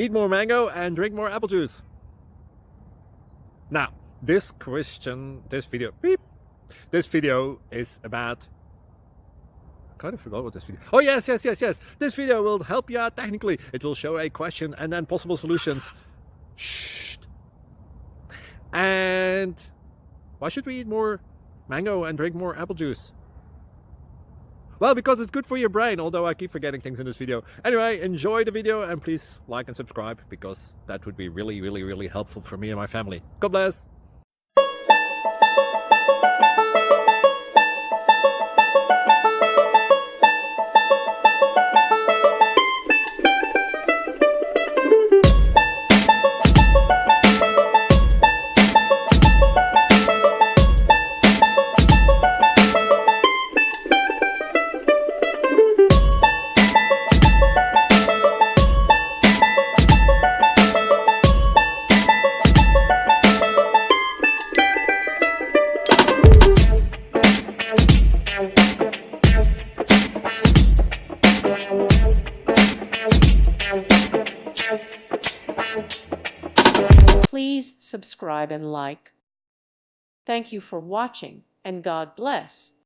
Eat more mango and drink more apple juice. Now, this video is about... I kind of forgot what this video... Oh, yes. This video will help you out technically. It will show a question and then possible solutions. Shh. And why should we eat more mango and drink more apple juice? Well, because it's good for your brain, although I keep forgetting things in this video. Anyway, enjoy the video and please like and subscribe, because that would be really, really, really helpful for me and my family. God bless! Please subscribe and like. Thank you for watching, and God bless.